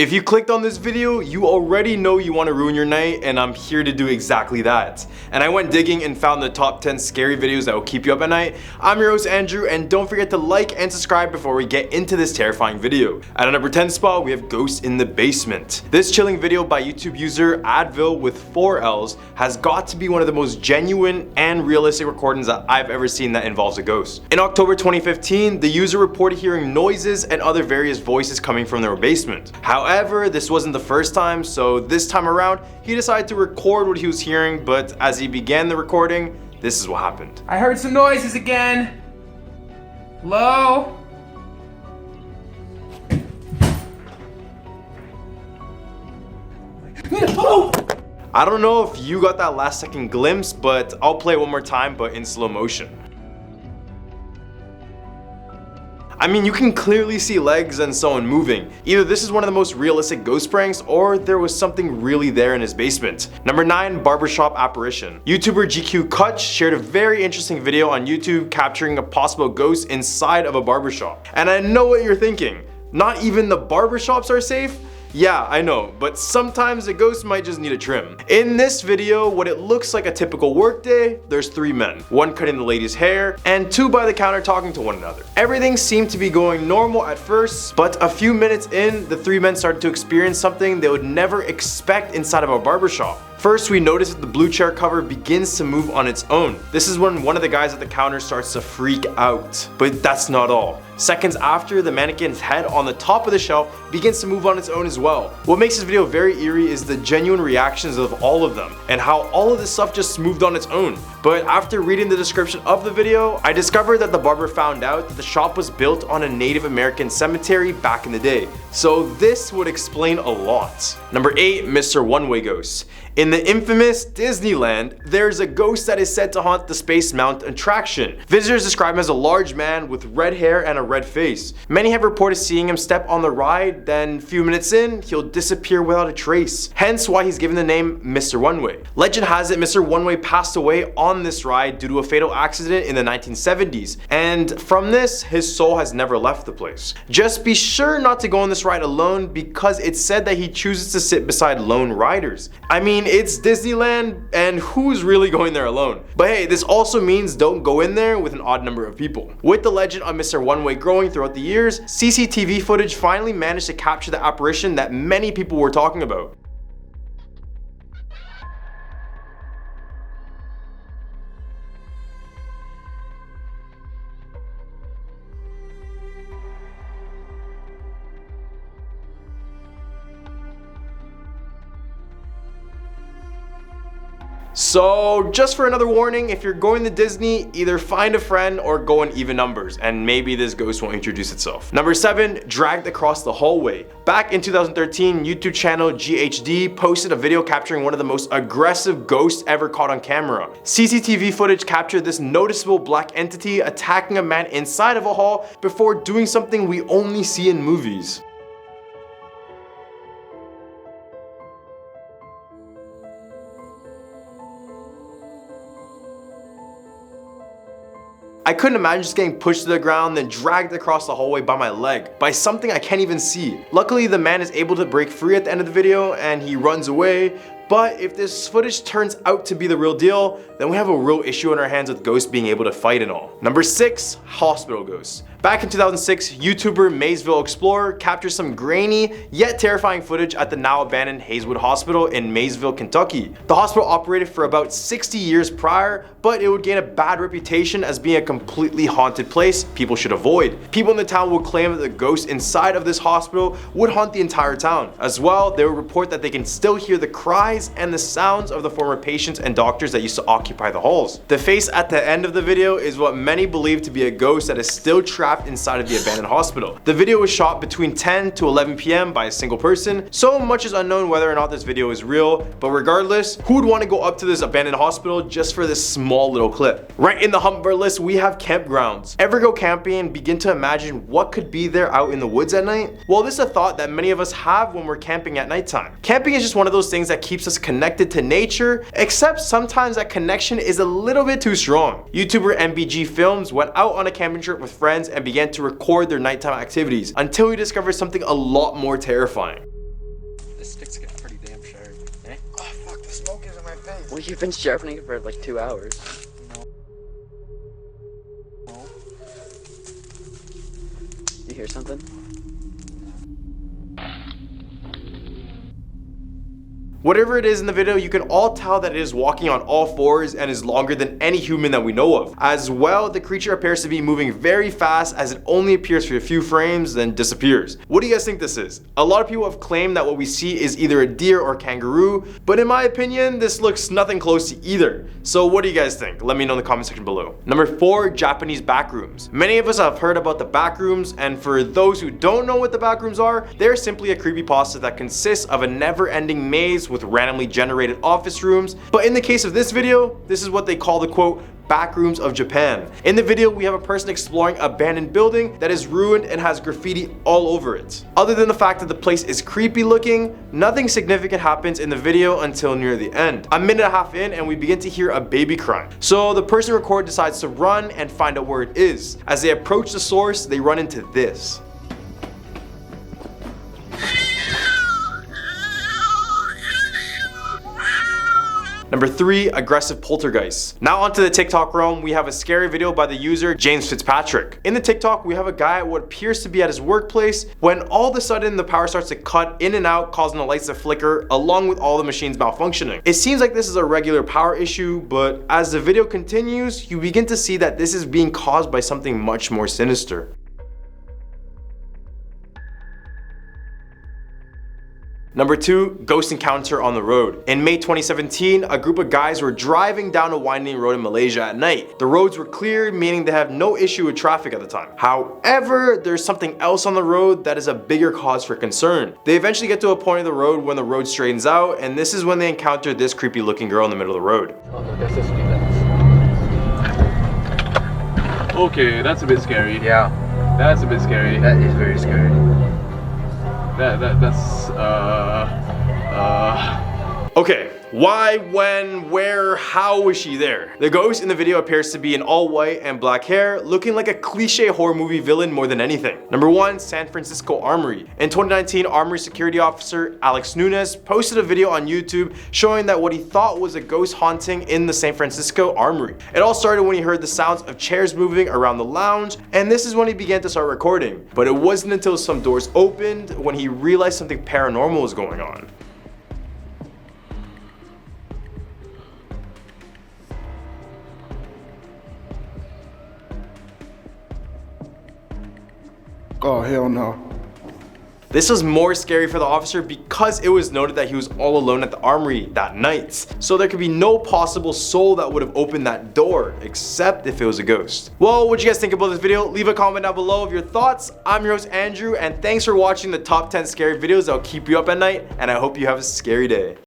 If you clicked on this video, you already know you want to ruin your night, and I'm here to do exactly that. And I went digging and found the top 10 scary videos that will keep you up at night. I'm your host Andrew, and don't forget to like and subscribe before we get into this terrifying video. At a number 10 spot, we have Ghosts in the Basement. This chilling video by YouTube user Advil with 4 L's has got to be one of the most genuine and realistic recordings that I've ever seen that involves a ghost. In October 2015, the user reported hearing noises and other various voices coming from their basement. However, this wasn't the first time, so this time around, he decided to record what he was hearing, but as he began the recording, this is what happened. I heard some noises again. Hello? I don't know if you got that last second glimpse, but I'll play it one more time, but in slow motion. I mean, you can clearly see legs and so on moving. Either this is one of the most realistic ghost pranks, or there was something really there in his basement. Number 9, Barbershop Apparition. YouTuber GQ Kutch shared a very interesting video on YouTube capturing a possible ghost inside of a barbershop. And I know what you're thinking. Not even the barbershops are safe? Yeah, I know, but sometimes a ghost might just need a trim. In this video, what it looks like a typical workday, there's 3 men. 1 cutting the lady's hair, and 2 by the counter talking to one another. Everything seemed to be going normal at first, but a few minutes in, the 3 men started to experience something they would never expect inside of a barbershop. First, we notice that the blue chair cover begins to move on its own. This is when one of the guys at the counter starts to freak out. But that's not all. Seconds after, the mannequin's head on the top of the shelf begins to move on its own as well. What makes this video very eerie is the genuine reactions of all of them, and how all of this stuff just moved on its own. But after reading the description of the video, I discovered that the barber found out that the shop was built on a Native American cemetery back in the day. So this would explain a lot. Number 8, Mr. One-Way Ghost. In the infamous Disneyland, there's a ghost that is said to haunt the Space Mountain attraction. Visitors describe him as a large man with red hair and a red face. Many have reported seeing him step on the ride, then a few minutes in, he'll disappear without a trace. Hence why he's given the name Mr. One-Way. Legend has it Mr. One-Way passed away on this ride due to a fatal accident in the 1970s, and from this, his soul has never left the place. Just be sure not to go on this ride alone, because it's said that he chooses to sit beside lone riders. I mean, it's Disneyland, and who's really going there alone? But hey, this also means don't go in there with an odd number of people. With the legend of Mr. One-Way growing throughout the years, CCTV footage finally managed to capture the apparition that many people were talking about. So just for another warning, if you're going to Disney, either find a friend or go in even numbers, and maybe this ghost won't introduce itself. Number 7, Dragged Across the Hallway. Back in 2013, YouTube channel GHD posted a video capturing one of the most aggressive ghosts ever caught on camera. CCTV footage captured this noticeable black entity attacking a man inside of a hall before doing something we only see in movies. I couldn't imagine just getting pushed to the ground, then dragged across the hallway by my leg, by something I can't even see. Luckily, the man is able to break free at the end of the video and he runs away. But if this footage turns out to be the real deal, then we have a real issue on our hands with ghosts being able to fight and all. Number 6, Hospital Ghosts. Back in 2006, YouTuber Maysville Explorer captured some grainy yet terrifying footage at the now abandoned Hayeswood Hospital in Maysville, Kentucky. The hospital operated for about 60 years prior, but it would gain a bad reputation as being a completely haunted place people should avoid. People in the town would claim that the ghosts inside of this hospital would haunt the entire town. As well, they would report that they can still hear the cries and the sounds of the former patients and doctors that used to occupy the halls. The face at the end of the video is what many believe to be a ghost that is still trapped inside of the abandoned hospital. The video was shot between 10 to 11 p.m. by a single person, so much is unknown whether or not this video is real, but regardless, who would want to go up to this abandoned hospital just for this small little clip? Right in the hump of our list, we have campgrounds. Ever go camping and begin to imagine what could be there out in the woods at night? Well, this is a thought that many of us have when we're camping at nighttime. Camping is just one of those things that keeps us connected to nature, except sometimes that connection is a little bit too strong. YouTuber MBG Films went out on a camping trip with friends and began to record their nighttime activities until he discovered something a lot more terrifying. stick's getting pretty damn sharp. Eh? Oh fuck, the smoke is in my face. Well, you've been sharpening it for like 2 hours. No. No. You hear something? Whatever it is in the video, you can all tell that it is walking on all fours and is longer than any human that we know of. As well, the creature appears to be moving very fast as it only appears for a few frames, then disappears. What do you guys think this is? A lot of people have claimed that what we see is either a deer or kangaroo, but in my opinion, this looks nothing close to either. So what do you guys think? Let me know in the comment section below. Number 4, Japanese backrooms. Many of us have heard about the backrooms, and for those who don't know what the backrooms are, they're simply a creepypasta that consists of a never-ending maze with randomly generated office rooms. But in the case of this video, this is what they call the quote, backrooms of Japan. In the video, we have a person exploring an abandoned building that is ruined and has graffiti all over it. Other than the fact that the place is creepy looking, nothing significant happens in the video until near the end. A minute and a half in and we begin to hear a baby crying. So the person recording decides to run and find out where it is. As they approach the source, they run into this. Number 3, aggressive poltergeists. Now onto the TikTok realm, we have a scary video by the user James Fitzpatrick. In the TikTok, we have a guy at what appears to be at his workplace when all of a sudden the power starts to cut in and out, causing the lights to flicker along with all the machines malfunctioning. It seems like this is a regular power issue, but as the video continues, you begin to see that this is being caused by something much more sinister. Number 2, ghost encounter on the road. In May 2017, a group of guys were driving down a winding road in Malaysia at night. The roads were clear, meaning they have no issue with traffic at the time. However, there's something else on the road that is a bigger cause for concern. They eventually get to a point of the road when the road straightens out, and this is when they encounter this creepy looking girl in the middle of the road. Okay, that's a bit scary. Yeah, That's a bit scary. that is very scary. That's Okay, why, when, where, how was she there? The ghost in the video appears to be in all white and black hair, looking like a cliche horror movie villain more than anything. Number 1, San Francisco Armory. In 2019, Armory security officer Alex Nunes posted a video on YouTube showing that what he thought was a ghost haunting in the San Francisco Armory. It all started when he heard the sounds of chairs moving around the lounge, and this is when he began to start recording. But it wasn't until some doors opened when he realized something paranormal was going on. Oh, hell no. This was more scary for the officer because it was noted that he was all alone at the armory that night. So there could be no possible soul that would have opened that door, except if it was a ghost. Well, what do you guys think about this video? Leave a comment down below of your thoughts. I'm your host Andrew, and thanks for watching the top 10 scary videos that'll keep you up at night, and I hope you have a scary day.